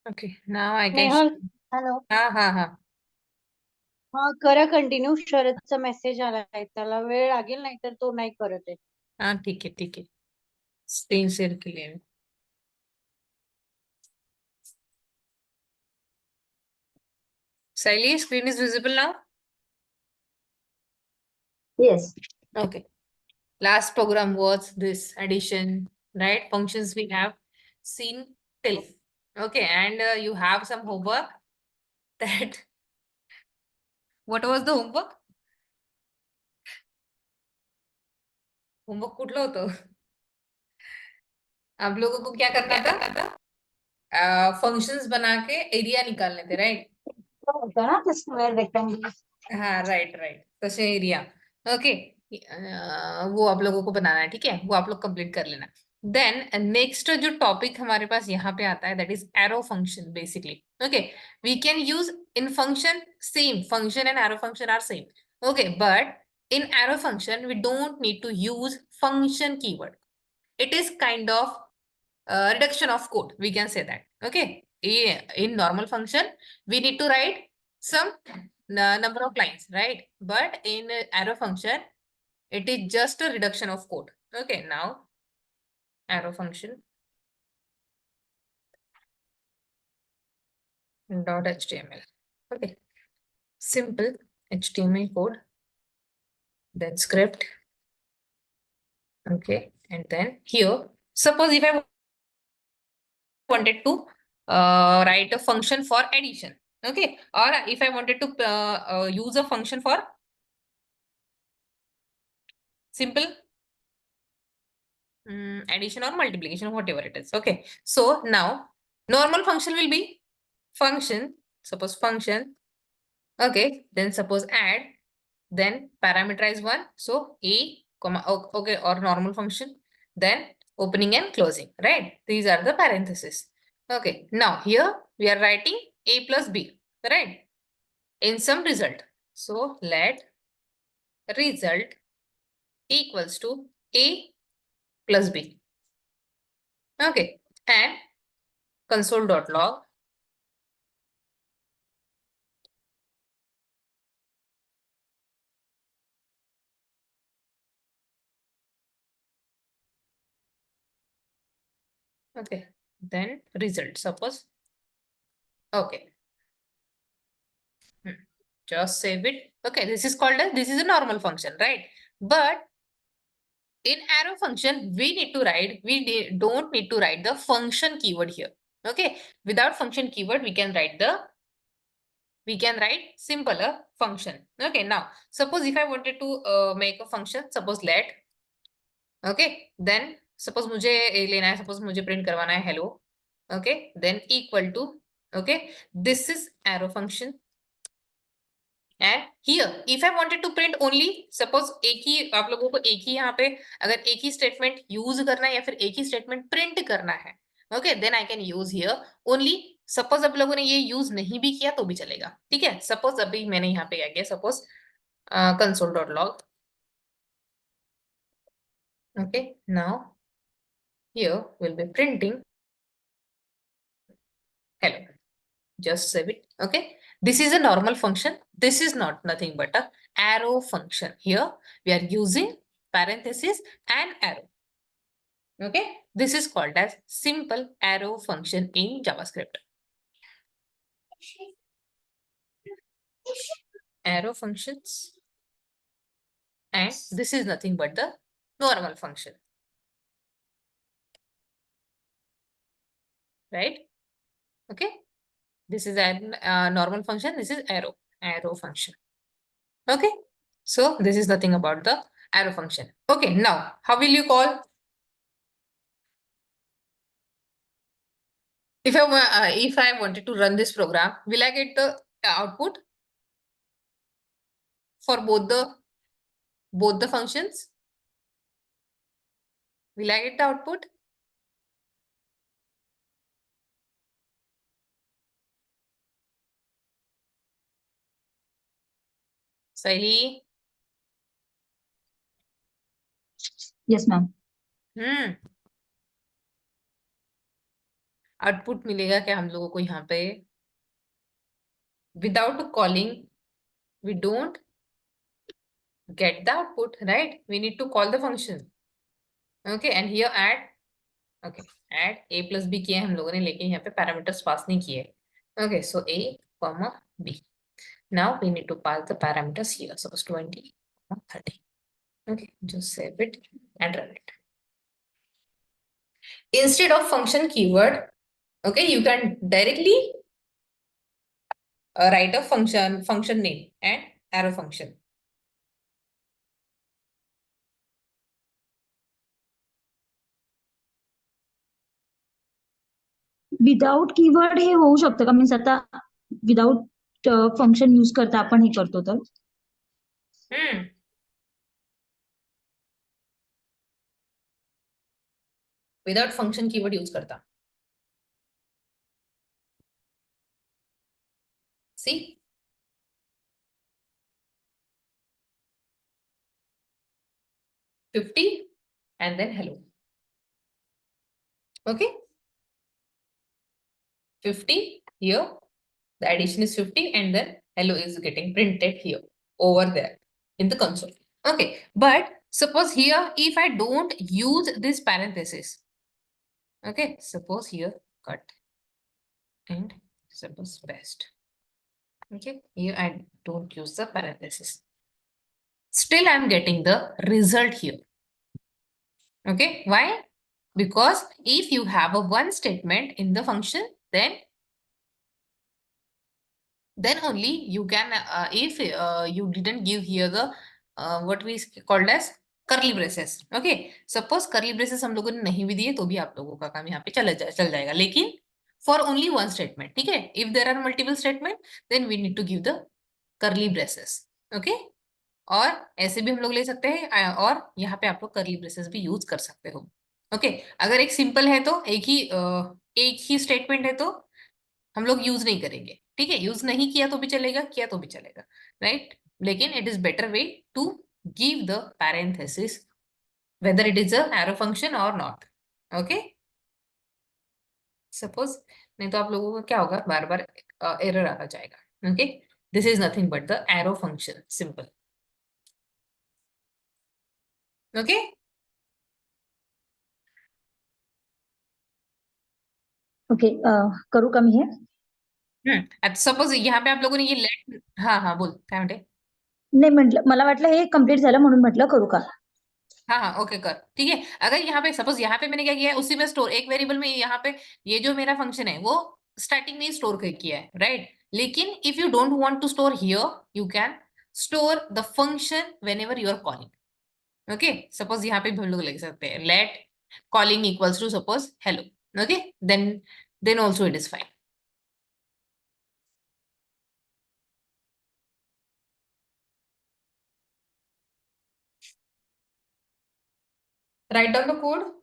Okay, now I can. Snehal hello. हा. हा करा कंटिन्यू. शरदचा मेसेज आलाय, त्याला वेळ लागेल, नाही तर तो नाही करत आहे. हाँ ठीक है स्क्रीन शेयर के लिए Sally, screen is visible now. Yes. Okay, last program was this addition, right? Functions we have seen till. Okay, and you have some homework. That what was the homework? Homework कुठलं होतं? आप लोगों को क्या करना था? फंक्शंस बना के एरिया निकालने थे, राइट? होतं ना ते स्क्वेअर रेक्टेंगल. हाँ राइट तसे एरिया. ओके, वो आप लोगों को बनाना है, ठीक है? वो आप लोग कंप्लीट कर लेना. देन नेक्स्ट जो टॉपिक हमारे पास यहाँ पे आता है, that is arrow function basically. Okay, we can use in function same function and arrow function are same. Okay, but in arrow function we don't need to use function keyword. It is kind of reduction of code, we can say that. Okay, in normal function we need to write some number of lines, right? But in arrow function it is just a reduction of code. Okay, now arrow function dot html. Okay, simple html code, then script. Okay, and then here suppose if I wanted to write a function for addition. Okay, or if I wanted to use a function for simple addition or multiplication, whatever it is. Okay, so now normal function will be function, suppose function. Okay, then suppose add, then parameterize one, so a comma, okay, or normal function, then opening and closing, right? These are the parentheses. Okay, now here we are writing a plus b, right, in some result. So let result equals to a plus b. Okay, and console.log. Okay, then result, suppose. Okay, just save it. Okay, this is called as, this is a normal function, right? But in arrow function we need to write, don't need to write the function keyword here. Okay, without function keyword we can write simple a function. Okay, now suppose if I wanted to make a function, suppose let. Okay, then suppose मुझे लेना है, suppose मुझे print करवाना है hello. Okay, then equal to, okay, this is arrow function. And here if I wanted to print only, suppose एक ही आप लोगों को एक ही यहाँ पे अगर एक ही स्टेटमेंट यूज करना है या फिर एक ही स्टेटमेंट प्रिंट करना है, okay, then I can use here only. Suppose आप लोगों ने ये यूज नहीं भी किया तो भी चलेगा, ठीक है? सपोज अभी मैंने यहाँ पे क्या किया, suppose console.log. okay, now here we'll be printing hello. Just save it. Okay, this is a normal function, this is not nothing but a arrow function. Here we are using parenthesis and arrow. Okay, this is called as simple arrow function in JavaScript. Arrow functions, and this is nothing but the normal function, right? Okay, this is a normal function, this is arrow function. Okay, so this is nothing about the arrow function. Okay, now how will you call? If I wanted to run this program, will I get the output for both the functions? Will I get the output? सही। Yes ma'am. Hmm. Output मिलेगा क्या हम लोगों को यहाँ पे? Without calling we don't get the output, right? We need to call the function. Okay, and here add, okay, add a plus b किया है हम लोगों ने, लेकिन यहाँ पे पैरामीटर्स पास नहीं किए। Okay, so a comma b. Now we need to pass the parameters here. Suppose 20, 30. Okay, just save it and run it. Instead of function keyword, okay, you can directly write a function name and arrow function. Without keyword हे होऊ शकतं का? Means आता without function use करता आपण हे करतो तर without function keyword use करता। See? $50 and then hello. Okay? 50 here, the addition is 50 and then hello is getting printed here, over there in the console. Okay, but suppose here if I don't use this parenthesis, okay, suppose here cut and suppose best. Okay, here I don't use the parenthesis. Still I'm getting the result here. Okay, why? Because if you have a one statement in the function, then only you can, if you didn't give here the what we called as curly braces. Okay, suppose curly braces हम लोगों ने नहीं भी दिए तो भी आप लोगों का काम यहाँ पे चल जाएगा, लेकिन for only one statement, ठीक है? If there are multiple statement, then we need to give the curly braces. Okay, और ऐसे भी हम लोग ले सकते हैं, और यहाँ पे आप लोग curly braces भी यूज कर सकते हो। ओके, अगर एक सिंपल है तो एक ही स्टेटमेंट है तो हम लोग यूज नहीं करेंगे, ठीक है? यूज नहीं किया तो भी चलेगा, किया तो भी चलेगा, राइट? लेकिन it is better way to give the parenthesis whether it is a arrow function और नॉट। ओके, सपोज नहीं तो आप लोगों को क्या होगा, बार बार एरर आता जाएगा। Okay, this is nothing but the arrow function, simple. Okay, okay करू का मी हे? सपोज यहाँ पे आप लोगों ने ये लेट, हाँ हाँ बोल काय म्हणते? नाही म्हटलं, मला वाटलं हे कम्प्लीट झालं म्हणून म्हटलं करू का? हाँ हाँ ओके कर, ठीक है। अगर यहाँ पे सपोज यहाँ पे मैंने क्या किया है, उसी में स्टोर एक वेरिएबल में यहाँ पे ये जो मेरा फंक्शन है वो स्टार्टिंग में ही स्टोर किया है, राइट? लेकिन if you don't want to store here, you can store the function when ever you are calling. Okay, suppose यहाँ पे भी हम लोग लिख सकते हैं let calling equals to suppose hello. Okay, then also it is fine. Write down the code.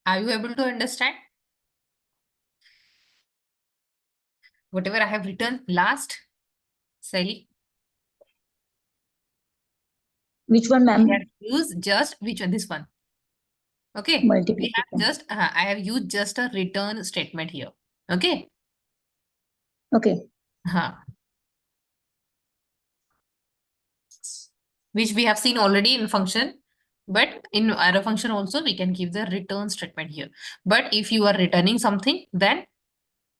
Are you able to understand? Whatever I have written last, Sally, Which one, we ma'am? have used just which one? This one. Okay. We have Multiplication. just, I have used just a return statement here. Okay. Okay. Which we have seen already in function, but in arrow function also we can give the return statement here. But if you are returning something, then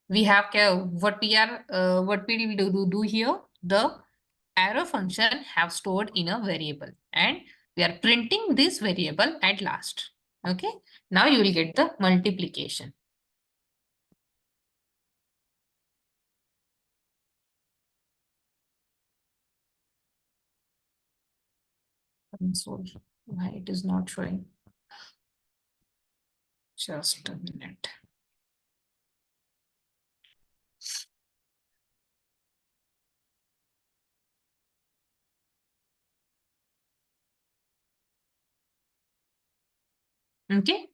we have what we will do here. The arrow function have stored in a variable, and we are printing this variable at last. Okay. Now you will get the multiplication. Console. Why it is not showing? Just a minute. Okay.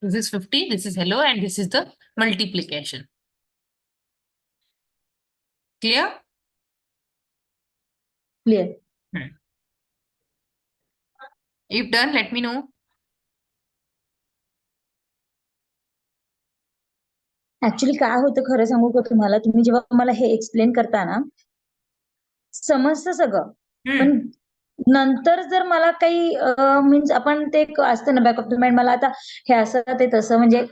This is 50, this is hello, and this is the multiplication. Clear? Clear. If done, let me know. Actually काय होतं खरं सांगू का तुम्हाला, तुम्ही जेव्हा मला हे explain करता ना, समजतं सगळं. पण नंतर जर मला काही मीन्स आपण ते एक असतं ना बॅक ऑफ द माइंड, मला आता हे असं ते तसं म्हणजे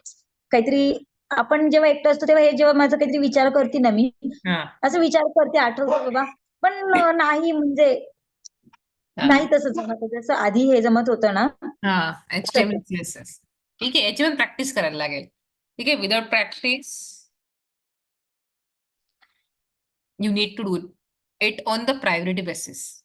काहीतरी आपण जेव्हा एकटं असतो तेव्हा हे जेव्हा माझं काहीतरी विचार करते ना मी, असं विचार करते, आठवतो बाबा, पण नाही म्हणजे नाही तसं जमत होतं, जसं आधी हे जमत होतं ना. HTML CSS. ठीक आहे, याची पण प्रॅक्टिस करायला लागेल. ठीक आहे, without practice you need to do it on the priority basis.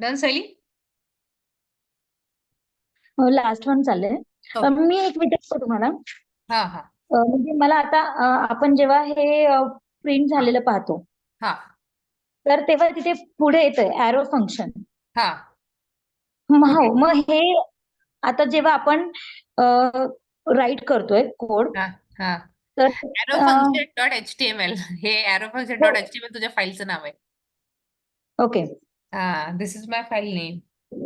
Done Sayali? Last one चाललंय. हो. मी एक विचारतो तुम्हाला. हा हा म्हणजे मला आता आपण जेव्हा हे प्रिंट झालेलं पाहतो, हा तर तेव्हा तिथे पुढे येतंय ॲरो फंक्शन. हा हो, मग हे आता जेव्हा आपण राईट करतोय कोड, हा हा तर एरो फंक्शन डॉट HTML हे एरो फंक्शन हो. डॉट HTML तुझ्या फाईलचं नाव आहे. ओके हा this is my file name.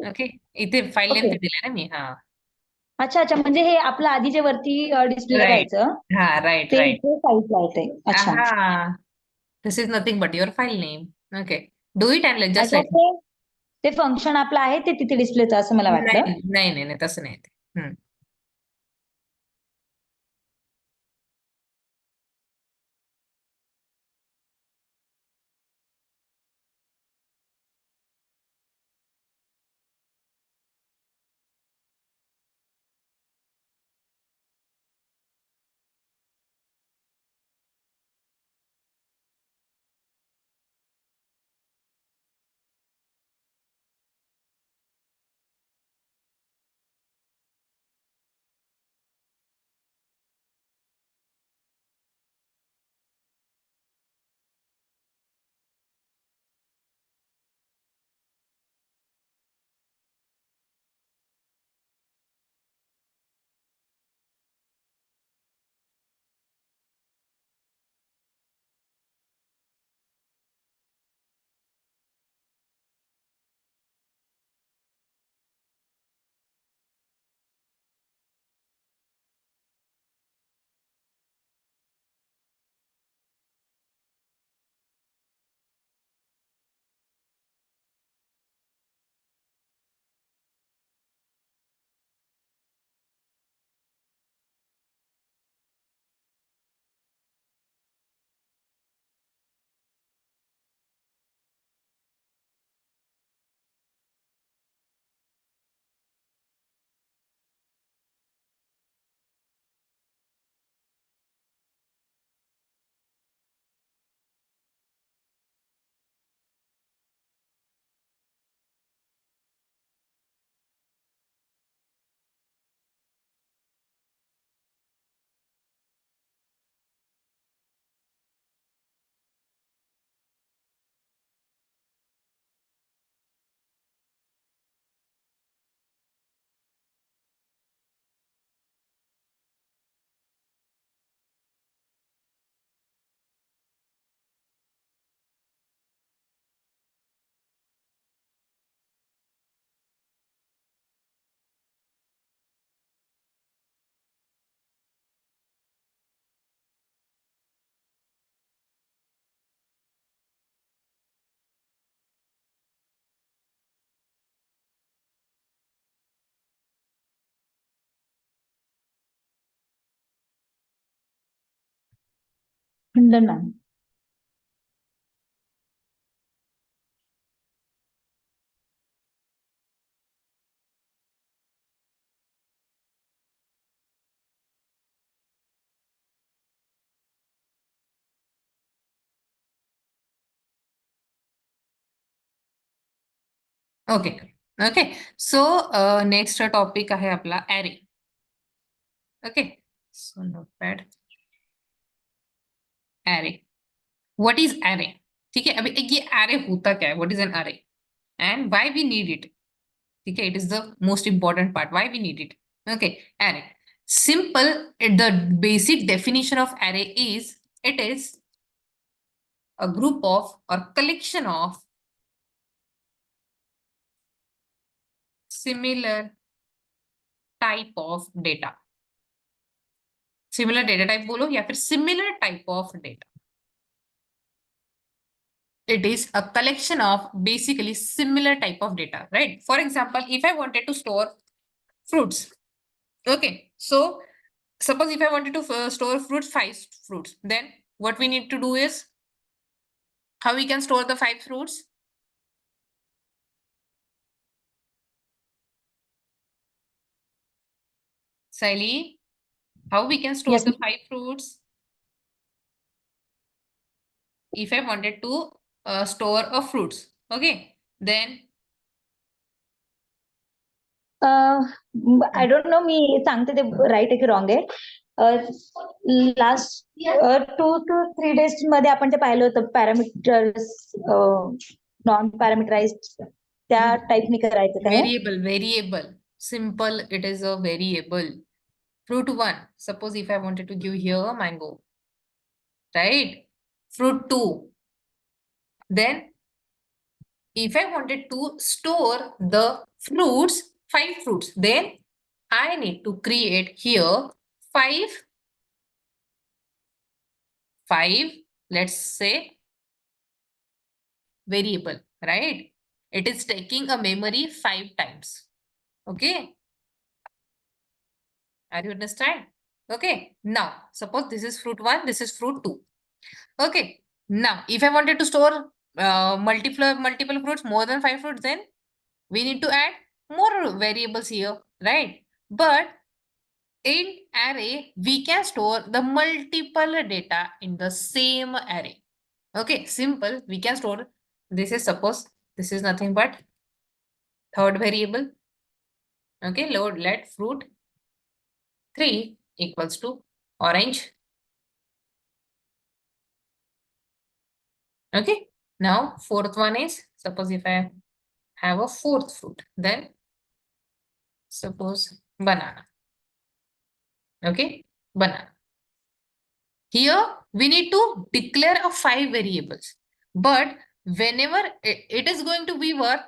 Okay इथे फाईल नेम ओके. ते दिलंय ना मी. हा अच्छा अच्छा, म्हणजे हे आपलं आधी जे वरती डिस्प्ले राईट. राहायचं हा राईट ते राईट. इथे साईडला येतंय. अच्छा हा this is nothing but your file name. Okay do it and just अच्छा, लेट. ते फंक्शन आपलं आहे ते तिथे डिस्प्लेचं असं मला वाटलं. नाही नाही नाही नाही, तसं नाही ते. Done ma'am. Okay okay so next topic आहे आपला array. Okay so notepad array. What is array? ठीक है, अभी ये एरे होता क्या है? What is an array and why we need it? ठीक है, it is the most important part. Why we need it? Okay array simple. The basic definition of array is it is a group of or collection of similar type of data. Similar data type बोलो या फिर similar type of data. It is a collection of basically similar type of data, right? For example, if I wanted to store fruits, okay, so suppose if I wanted to store fruits, 5 fruits, then what we need to do is how we can store the 5 fruits. Saili, how we can store Yes, the 5 fruits? If I wanted to store a fruits, okay, then I don't know, मी सांगते ते right आहे की wrong आहे. Last 2 to 3 days मध्ये आपण ते पाहिलं होतं पॅरामीटर्स, नॉन पॅरामीटराइज्ड, त्या टाईपनी करायचं काय? Variable. Simple, it is a variable. Fruit 1. Suppose if I wanted to give here mango. Right? Fruit 2. Then if I wanted to store the fruits, 5 fruits, then I need to create here 5, let's say, variable, right? It is taking a memory 5 times. Okay? Are you understand? Okay. Now, suppose this is fruit 1, this is fruit 2. Okay. Now, if I wanted to store multiple fruits, more than 5 fruits, then we need to add more variables here, right? But in array, we can store the multiple data in the same array. Okay, simple. We can store, this is suppose, this is nothing but third variable. Okay, let fruit 3 equals to orange. Okay, now fourth one is, suppose if I have a fourth fruit, then suppose banana. Okay, banana. Here we need to declare a 5 variables, but whenever it is going to be work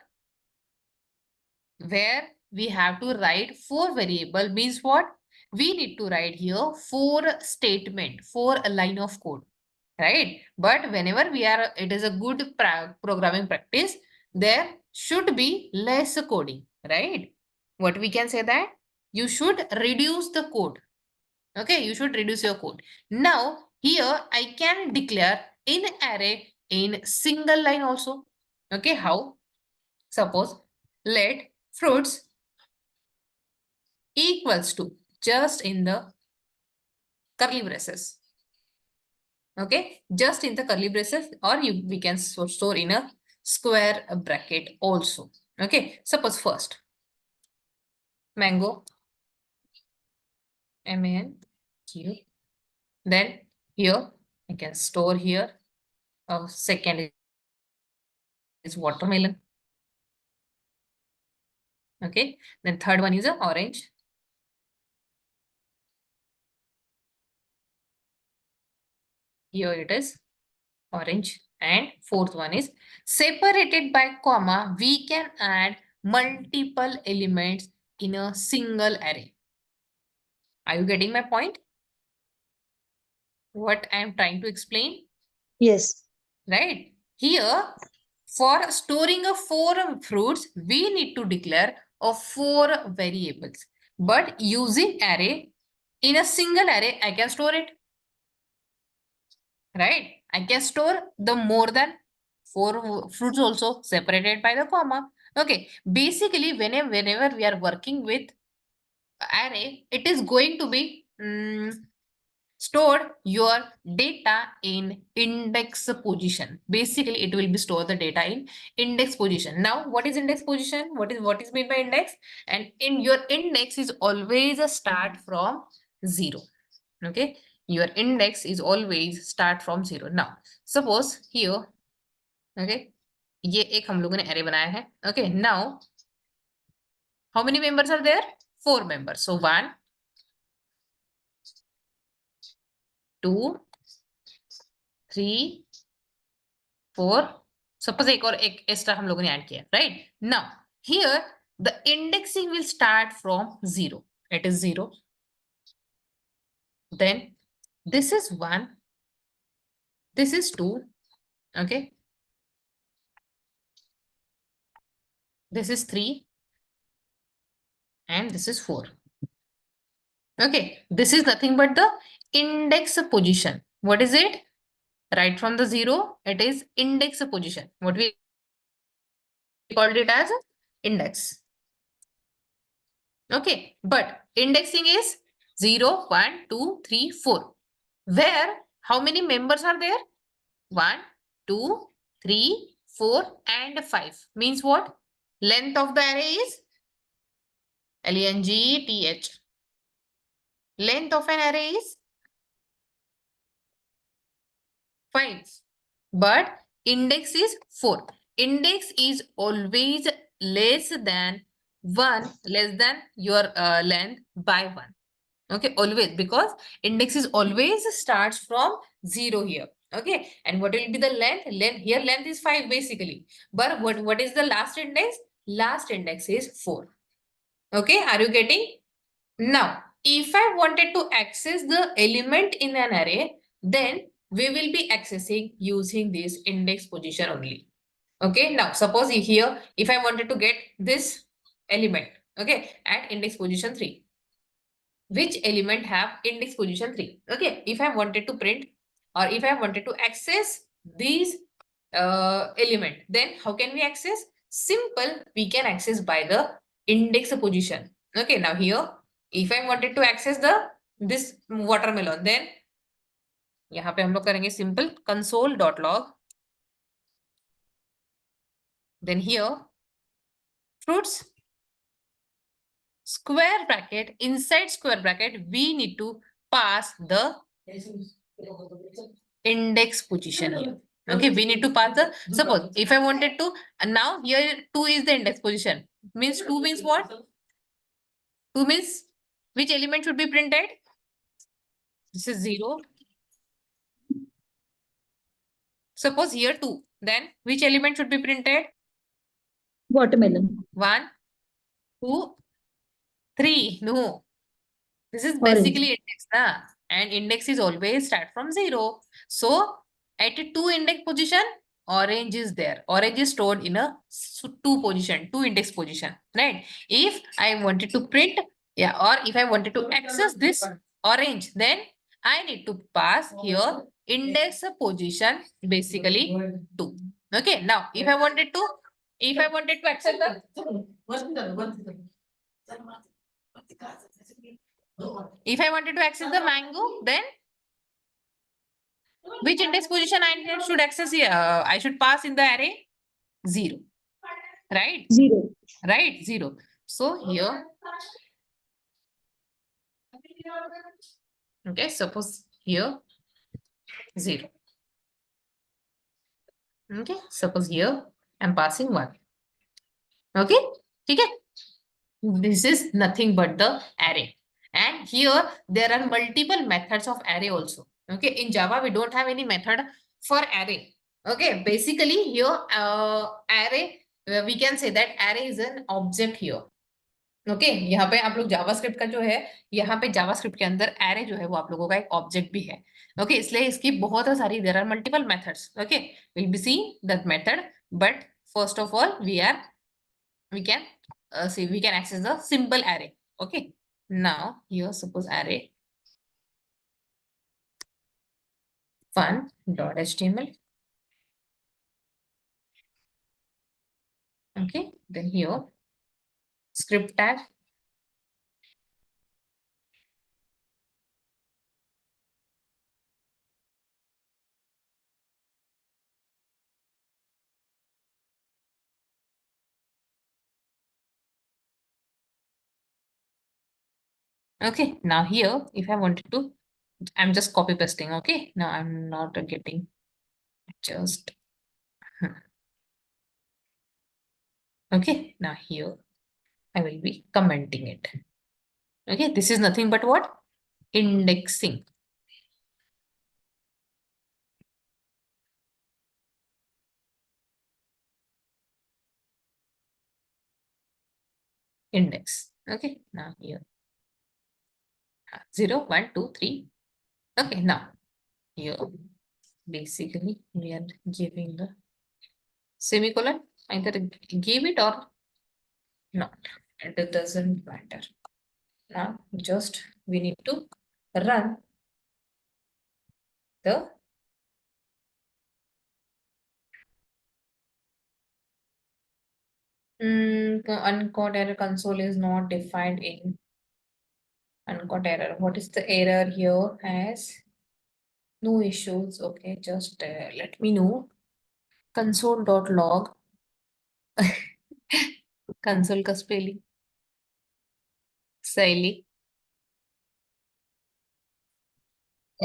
where we have to write 4 variable, means what? We need to write here 4 statement, 4 line of code, right? But whenever we are, it is a good programming practice, there should be less coding, right? What we can say that you should reduce the code. Okay, you should reduce your code. Now here I can declare in array in single line also. Okay, how? Suppose let fruits equals to, just in the curly braces. Okay, just in the curly braces, or we can store in a square bracket also. Okay, suppose first mango, MANGO. Then here I can store here. Second is watermelon. Okay, then third one is a orange. Here it is orange, and fourth one is separated by comma. We can add multiple elements in a single array. Are you getting my point? What I am trying to explain? Yes. Right? Here, for storing a 4 fruits, we need to declare a 4 variables. But using array, in a single array, I can store it. Right? I can store the more than 4 fruits also separated by the comma. Okay. Basically, whenever we are working with array, it is going to be stored your data in index position. Basically, it will be store the data in index position. Now, what is index position? What is meant by index? And in your index is always a start from 0. Okay, your index is always start from 0. Now, suppose here, okay, ये एक हम लोगों ने array बनाया है. Okay, now, how many members are there? 4 members. So 1, 2, 3, 4. Suppose एक और एक extra हम लोगों ने add किया, right? Now, here the indexing will start from 0. It is 0. Then this is 1. This is 2. Okay. This is 3. And this is 4. Okay. This is nothing but the index position. What is it? Right from the 0, it is index position. What we called it as index. Okay. But indexing is 0, 1, 2, 3, 4. Where how many members are there? 1, 2, 3, 4, and 5. Means what? Length of the array is length. Length of an array is 5, but index is 4. Index is always less than your length by 1. Okay, always, because index is always starts from 0 here. Okay, and what will be the length? Length is 5 basically. But what is the last index? Last index is 4. Okay, are you getting? Now, if I wanted to access the element in an array, then we will be accessing using this index position only. Okay, now suppose here, if I wanted to get this element, okay, at index position 3, which element have index position 3? Okay, if I wanted to print or if I wanted to access these element, then how can we access? Simple, we can access by the index position. Okay, now here, if I wanted to access this watermelon, then यहाँ पे हम लोग करेंगे simple console.log. Then here, fruits, square bracket, inside square bracket, we need to pass the index position here. Okay, we need to pass the, suppose if I wanted to, and now here 2 is the index position. Means 2 means what? 2 means which element should be printed? This is 0. Suppose here 2. Then which element should be printed? Watermelon. 1, 2, 3. No. This is Orange. basically index, na? And index is always start from 0. So at a 2 index position, orange is there. Orange is stored in a 2 position, 2 index position, right? If I wanted to print, yeah, or if I wanted to access this orange, then I need to pass here index position, basically 2. Okay, now if I wanted to access the, if I wanted to access the mango, then which index position I should access here? I should pass in the array 0, right? 0. Right, 0. So here, okay, suppose here 0. Okay, suppose here I'm passing 1. Okay, okay. This is nothing but the array. And here there are multiple methods of array also. Okay, in Java we don't have any method for array. Okay, basically here array, we can say that array is an object here. Okay यहाँ पे आप लोग JavaScript का जो है, यहाँ पे JavaScript के अंदर एरे जो है वो आप लोगों का एक ऑब्जेक्ट भी है. ओके इसलिए इसकी बहुत सारी there are multiple methods. Okay will be see that method, but first of all we can access the simple array. Okay, now here suppose array fun.html. Okay, then here script tag. Okay, now here if I wanted to, I'm just copy pasting. Okay, now I'm not getting, just okay, now here I will be commenting it. Okay, this is nothing but what? Indexing. Index. Okay, now here 0, 1, 2, 3. Okay, now here basically we are giving the semicolon. Either give it or not, it doesn't matter. Now just we need to run the uncaught error console is not defined in uncaught error. What is the error here? Has no issues. Okay, just let me know. Console.log. Console का spelling. Saili,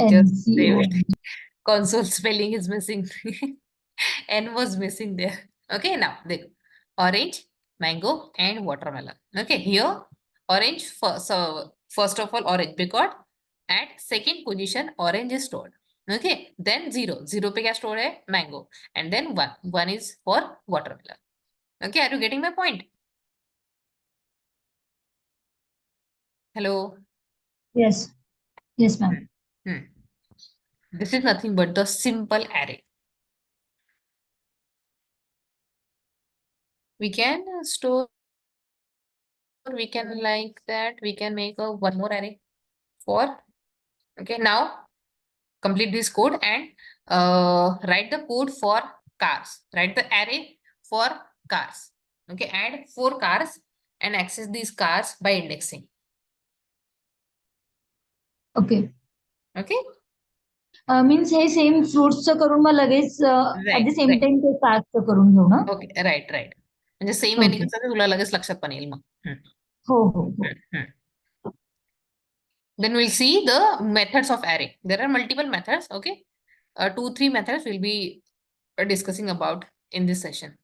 just save NCO. it. Console spelling is missing. N was missing there. Okay, now देखो orange, mango, and watermelon. Okay, here orange first. So first of all, orange because at second position orange is stored. Okay, then zero पे क्या stored है mango, and then one is for watermelon. Okay, are you getting my point? Hello. Yes. Yes, ma'am. Hmm. This is nothing but the simple array. We can store. We can like that. We can make a one more array for. Okay, now complete this code and write the code for cars. Write the array for cars. Okay, add 4 cars and access these cars by indexing. Okay. Okay, means हे same फ्रुट्सचं करून मग लगेच at the right, same right. Time ते कार्डचं करून घेऊ ना? Okay, right, right. म्हणजे सेम आणि ओके. कसं तुला लगेच लक्षात पण येईल मग. हो, हो, हो. Then we'll see the methods of array. There are multiple methods. Okay, 2-3 methods we'll be discussing about in this session.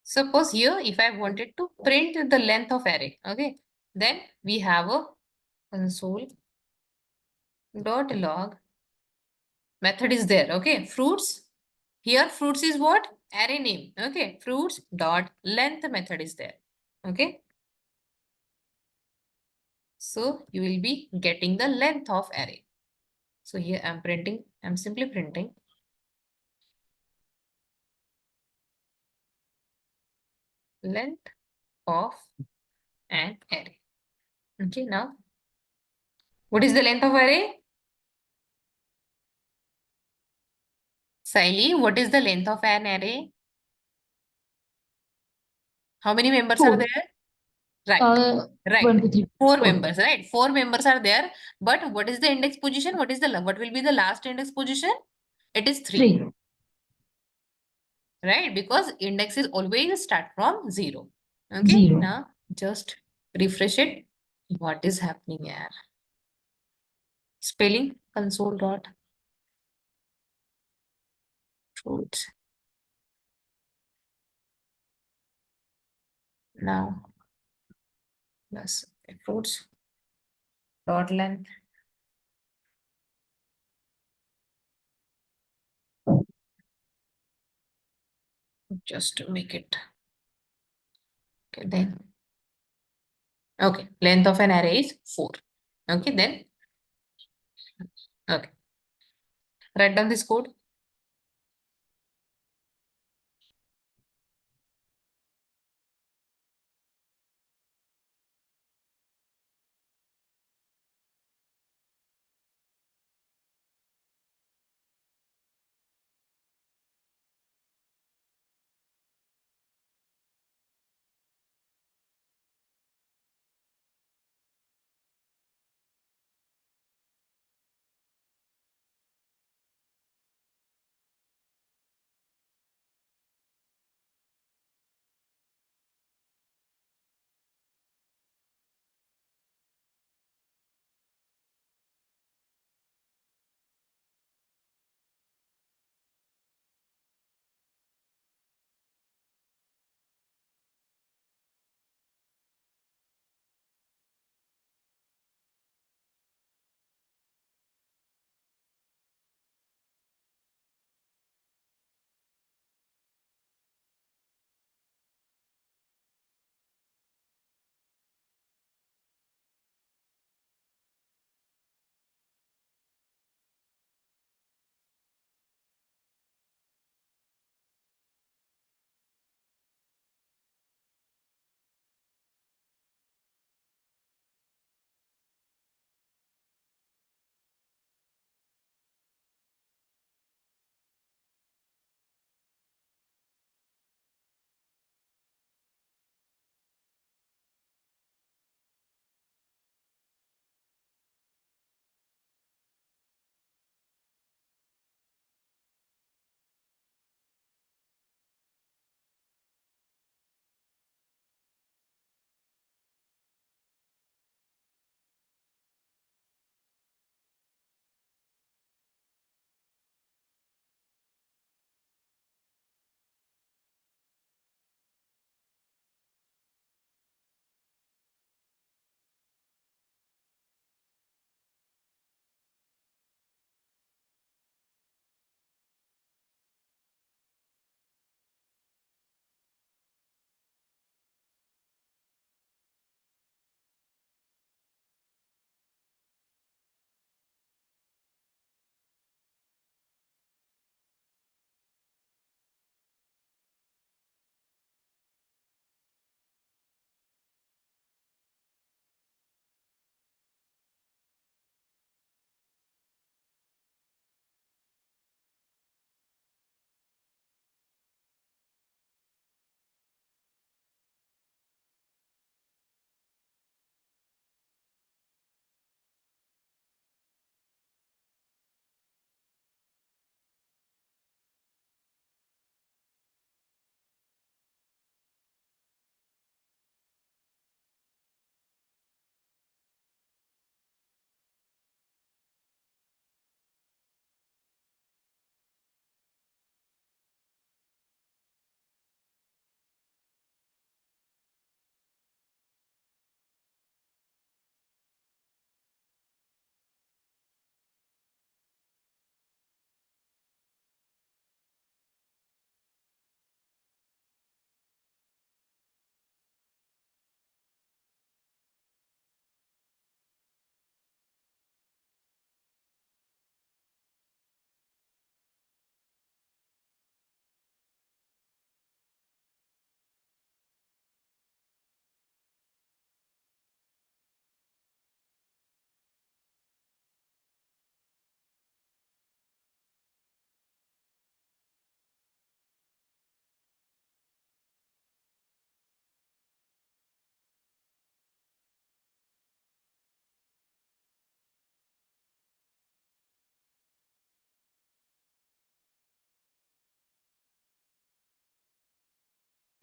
Suppose here, if I wanted to print the length of array, okay, then we have a console dot log method is there. Okay, fruits. Here, fruits is what? Array name. Okay, fruits dot length method is there. Okay, so you will be getting the length of array. So here I'm simply printing length of an array. Okay, now what is the length of array? Saili, what is the length of an array? How many members are 4. there? Right, 1, right. 2, 3, 4 4. members, right? 4 members are there. But what is the index position? What will be the last index position? It is 3, 3. right? Because index is always start from 0. Okay, 0. now just refresh it. What is happening here? Spelling console dot fruits. Now plus fruits dot length. Just to make it. Okay, then. Okay, length of an array is 4. Okay, then. Okay. Write down this code.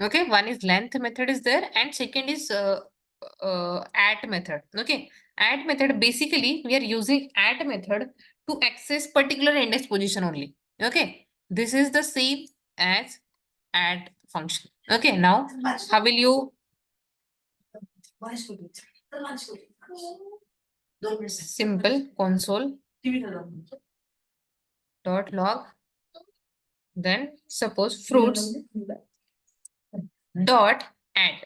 Okay, one is length method is there, and second is at method. Okay, at method, basically we are using at method to access particular index position only. Okay, this is the same as at function. Okay, now how will you simple console dot log, then suppose fruits dot add.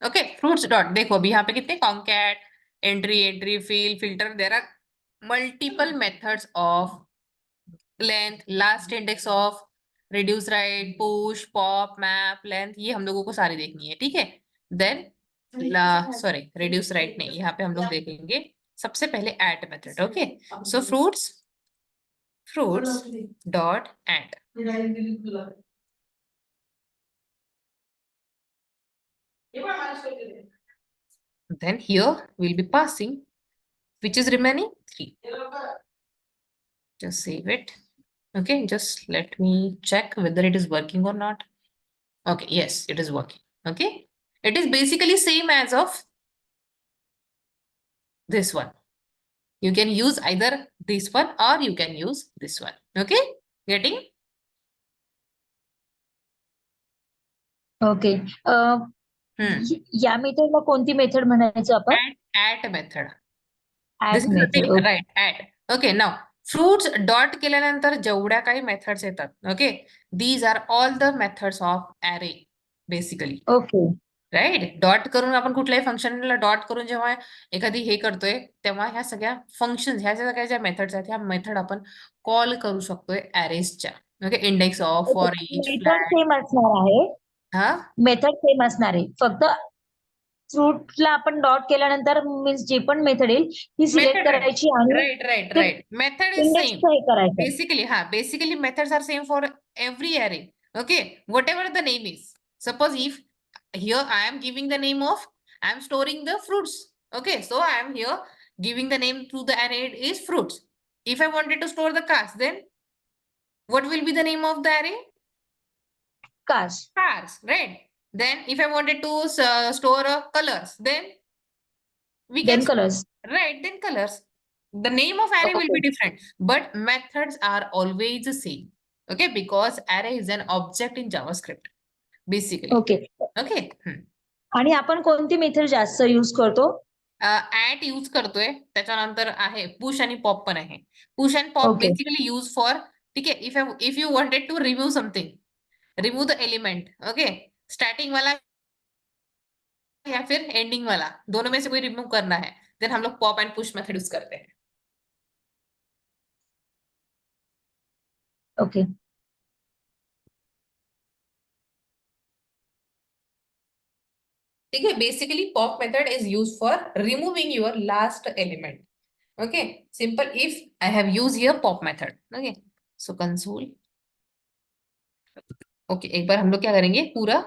Okay, fruits dot, देखो अभी यहाँ पे कितने concat, entry, fill, filter, there are multiple methods of length, last index of, reduce right, push, pop, map, length, ये हम लोगों को सारी देखनी है, ठीक है? Then sorry, reduce right नहीं, यहाँ पे हम लोग देखेंगे सबसे पहले add method. Okay, so fruits dot add. Then here we'll be passing, which is remaining 3. Just save it. Okay, just let me check whether it is working or not. Okay, yes, it is working. Okay, it is basically same as of this one. You can use either this one or you can use this one. Okay, getting? Okay. या मेथडला कोणती method म्हणायचं आपण? At method. At This is the method. thing, right? At. Okay, now fruits dot केल्यानंतर जेवढ्या काही methods येतात. Okay, these are all the methods of array basically. Okay. Right, dot करून आपण कुठल्याही फंक्शनला डॉट करून जेव्हा एखादी हे करतोय तेव्हा ह्या सगळ्या फंक्शन ह्या सगळ्या ज्या मेथड्स आहेत ह्या मेथड आपण कॉल करू शकतोय अरेजच्या. Okay, index of, for each, method flat. Same असणार आहे. हा, मेथड सेम असणार आहे. फक्त फ्रूटला आपण डॉट केल्यानंतर मीन्स जी पण मेथड येईल ती सिलेक्ट मेथड, करायची आणि right. Method is index same हे करायचं. basically methods are same for every array. Okay, whatever the name is. Suppose if here I am giving the name of, I am storing the fruits. Okay, so I am here giving the name to the array is fruits. If I wanted to store the cars, then what will be the name of the array? Cars. Cars, right? Then if I wanted to store colors, then we can Then colors. right, then colors. The name of array will be Okay. different, but methods are always the same. Okay, because array is an object in JavaScript, basically. Okay. Okay. आणि आपण कोणती method जास्त use करतो? At use करतोय, त्याच्यानंतर आहे push आणि pop पण आहे. Push and pop okay. Basically use for, ठीक है, if you wanted to remove something, remove the element. Okay, starting वाला या फिर एंडिंग वाला, दोनों में से कोई रिमूव करना है, देन हम लोग pop and push method use करते हैं. ओके. ठीक है, basically pop method is use for removing your last element. Okay, simple if I have use here pop method. Okay, so console. Okay, एक बार हम लोग क्या करेंगे, पूरा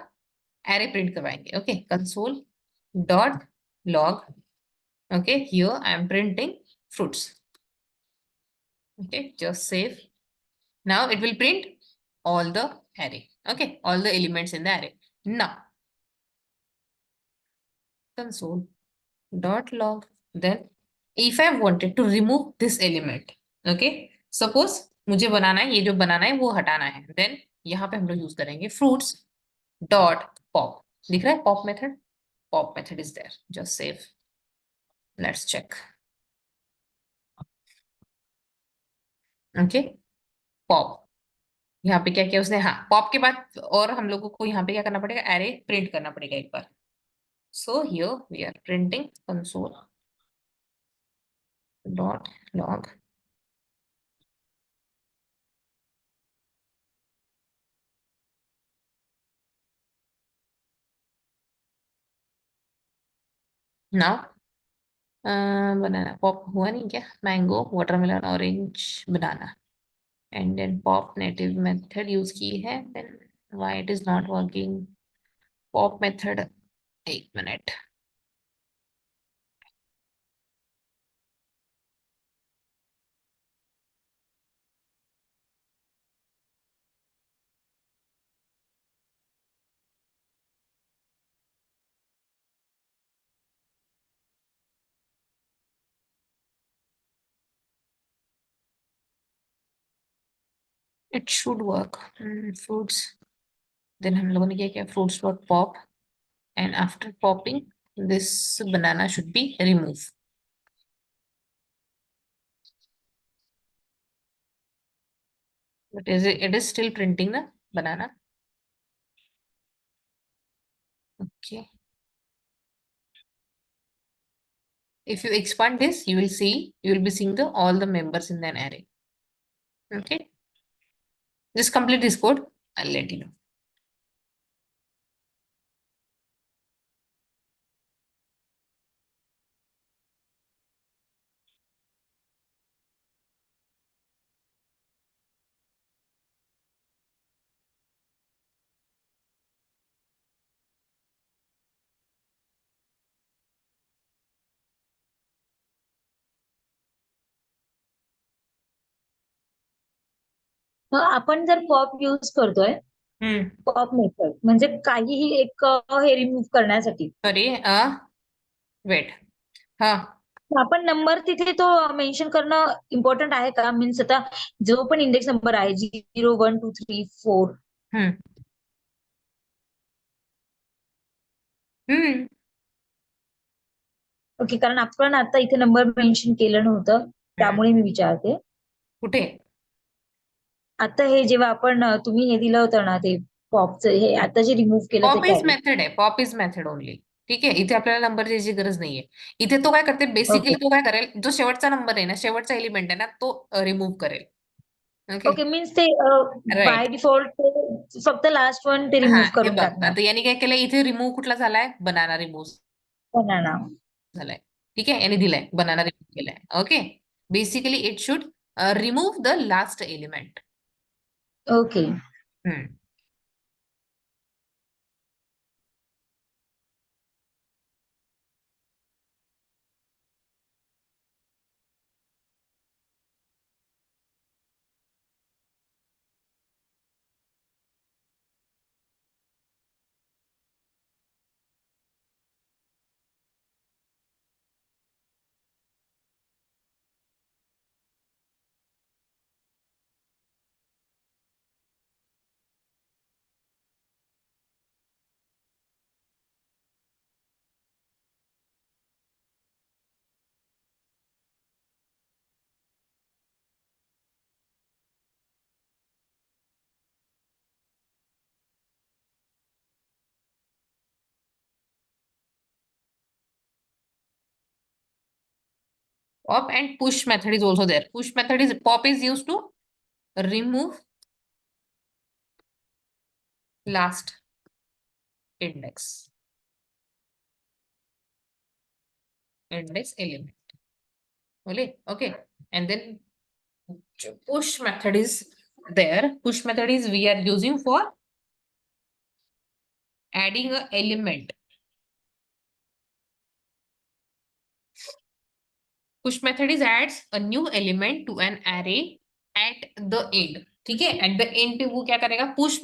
एरे प्रिंट करवाएंगे. Okay, console dot log. Okay, here I am printing fruits. Okay, just save. Now it will print all the array. Okay, all the elements in the array. Now console dot log. Then if I wanted to remove this element, okay, suppose मुझे बनाना है, ये जो बनाना है वो हटाना है, then यहाँ पे हम लोग यूज करेंगे fruits dot pop. दिख रहा है pop method? Pop method is there. Just save. Let's check. Okay, pop. यहाँ पे क्या किया उसने, हाँ, पॉप के बाद और हम लोगों को यहाँ पे क्या करना पड़ेगा, एरे प्रिंट करना पड़ेगा एक बार. So here we are printing console dot log. Now banana pop हुआ नहीं क्या, mango, watermelon, orange, banana, and then pop native method use की है, then why it is not working? Pop method, एक minute. It should work. Fruits. Then हम लोगों ने क्या किया? Fruits dot pop, and after popping, this banana should be removed. But it is still printing the banana. Okay. If you expand this, you will be seeing all the members in an array. Okay. Just complete this code. I'll let you know. आपण जर pop use करतोय, pop method म्हणजे काहीही एक हे remove करण्यासाठी, Sorry. Wait. हा. आपण number तिथे तो मेन्शन करणं इम्पॉर्टंट आहे का? मीन्स आता जो पण इंडेक्स नंबर आहे 0, 1, 2, 3, 4. ओके, कारण आपण आता इथे नंबर मेन्शन केलं नव्हतं, त्यामुळे मी विचारते. कुठे? आता हे जेव्हा आपण तुम्ही हे दिलं होतं ना, ते पॉपचं हे आता जे रिमूव्ह केलं ते पॉप इज काय? मेथड आहे. Pop is method only. ठीक आहे. इथे आपल्याला नंबर द्यायची गरज नाहीये. इथे तो काय करते? Basically okay. तो काय करेल? जो शेवटचा नंबर आहे ना, शेवटचा एलिमेंट आहे ना, तो रिमूव्ह करेल. ओके. ओके, मीन्स ते राईट. बाय डिफॉल्ट ते फक्त लास्ट वन ते हा, रिमूव्ह हे करून बघ. टाकणार. आता यांनी काय केलंय? इथे रिमूव्ह कुठला झालाय? बनाना रिमूव्ह बनाना. झालाय. ठीक आहे. यांनी दिलाय बनाना रिमूव्ह केलाय. Okay. Basically it should remove the last element. Okay. Pop and push method is also there. Push method is pop is used to remove last index element. Okay. And then push method is there. Push method is we are using for adding a element. Push method is adds a new element to an array at the end. ठीक है. At the end पे वो क्या करेगा? Push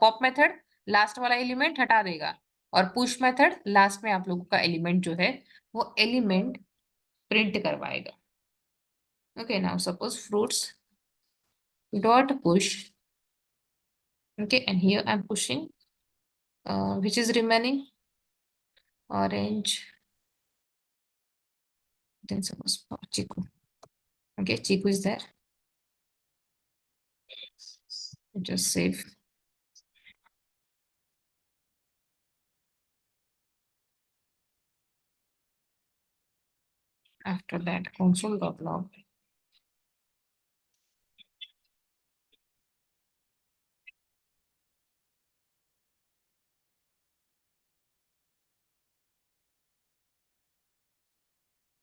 pop method last वाला element हटा देगा और पुश मेथड लास्ट में आप लोगों का एलिमेंट जो है वो एलिमेंट प्रिंट करवाएगा. Okay, now suppose fruits dot push. Okay, and here I'm pushing which is remaining orange. Then suppose chiku. Okay, chiku is there. Just save. After that, console.log.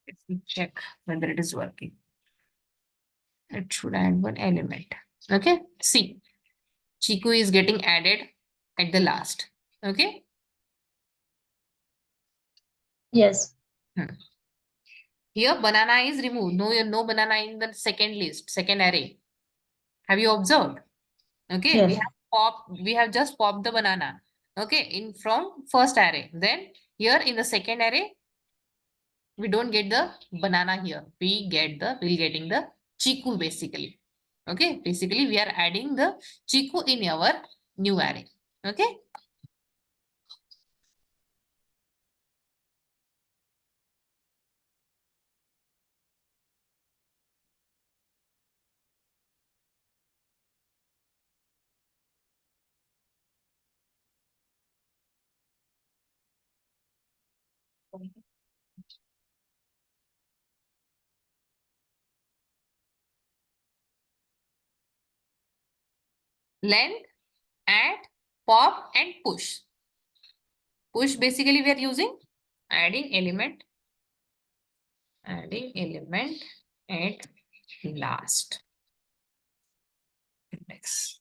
Let me check whether it is working. It should add one element. Okay, see, Chiku is getting added at the last. Okay. Yes. Here banana is removed. No banana in the second list, second array. Have you observed? Okay, Yes. we have just popped the banana. Okay, in from first array. Then here in the second array, we don't get the banana here. We'll getting the chiku basically. Okay, basically we are adding the Chiku in our new array. Okay. Length, add, pop, and push. Push basically we are using adding element at last index.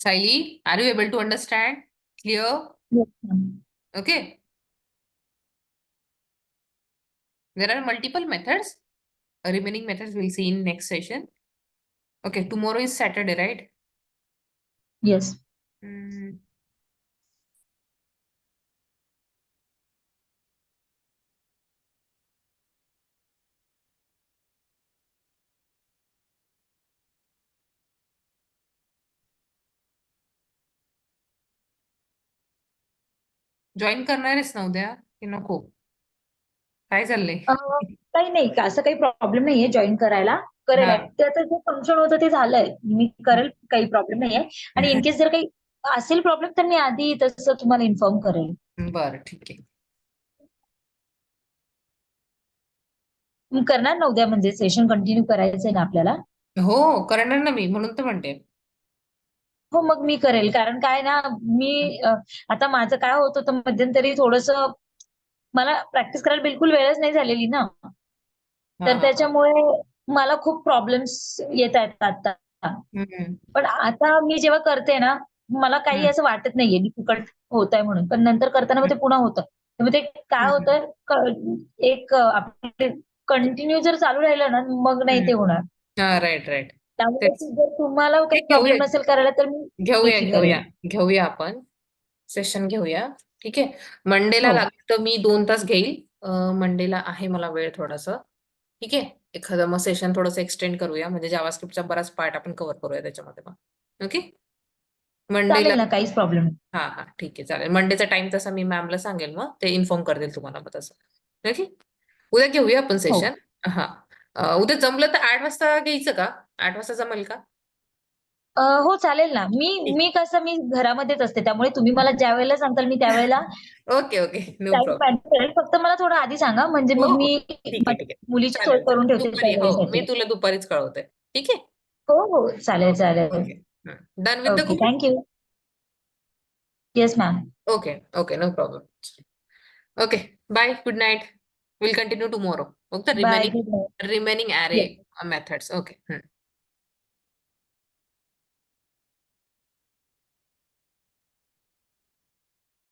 Saili, are you able to understand? Clear? Yes, ma'am. Okay. There are multiple methods. Remaining methods we'll see in next session. Okay, tomorrow is Saturday, right? Yes. Join करणार आहेस ना उद्या की नको? काय चाललंय? काही नाही का असं काही प्रॉब्लेम नाहीये जॉईन करायला. करेल हा. त्याचं जे फंक्शन होतं ते झालंय. मी करेल, काही प्रॉब्लेम नाहीये. आणि इन केस जर काही असेल प्रॉब्लेम तर मी आधी तसं तुम्हाला इन्फॉर्म करेल. बरं, ठीक आहे. मी करणार ना उद्या, म्हणजे सेशन कंटिन्यू करायचंय ना आपल्याला. हो, करणार ना मी, म्हणून तर म्हणते. हो, मग मी करेल. कारण काय ना, मी आता माझं काय होत होतं मध्यंतरी थोडंसं मला प्रॅक्टिस करायला बिलकुल वेळच नाही झालेली ना. तर त्याच्यामुळे मला खूप प्रॉब्लेम्स येत आहेत आता. पण आता मी जेव्हा करते ना, मला काही असं वाटत नाहीये डिफिकल्ट होतंय म्हणून. पण नंतर करताना मग ते पुन्हा होतं. तर मग ते काय होतं, एक आपले कंटिन्यू जर चालू राहिलं ना, मग नाही ते होणार. राईट. त्यामुळे जर तुम्हाला काही घेऊया प्रॉब्लेम नसेल करायला तर मी नक्की करेल. घेऊया आपण सेशन घेऊया. ठीक आहे. मंडेला हो. लागलं तर मी 2 तास घेईल. मंडेला आहे मला वेळ थोडासा. ठीक आहे. एखादं मग सेशन थोडंसं एक्सटेंड करूया, म्हणजे जावास्क्रिप्टचा बराच पार्ट आपण कव्हर करूया त्याच्यामध्ये मग. ओके. मंडेला चालेल ना, काहीच प्रॉब्लेम नाही. हा, ठीक आहे, चालेल. मंडेचा टाइम तसा मी मॅमला सांगेल, मग ते इन्फॉर्म करतील तुम्हाला मग तसं. ओके. उद्या घेऊया आपण हो. सेशन. हा. उद्या जमलं तर 8 वाजता घ्यायचं का? 8 वाजता जमेल का? हो, चालेल ना. मी घरामध्येच असते. त्यामुळे तुम्ही मला ज्यावेळेला सांगताल मी त्यावेळेला okay. No time problem. Manage करेल. फक्त मला थोडं आधी सांगा, म्हणजे मग हो. मी ठीक आहे. माझ्या मुलीची सोय चालेल. करून ठेवते त्या दुपारी हो, मी वेळेसाठी. तुला दुपारीच कळवते. ठीक आहे? हो, चालेल. Okay. Done with the okay, course? Thank you. Yes ma'am. Okay. No problem. Okay. Bye. Good night. Will continue tomorrow. Okay. Bye, good night. Remaining array yes. methods. Okay.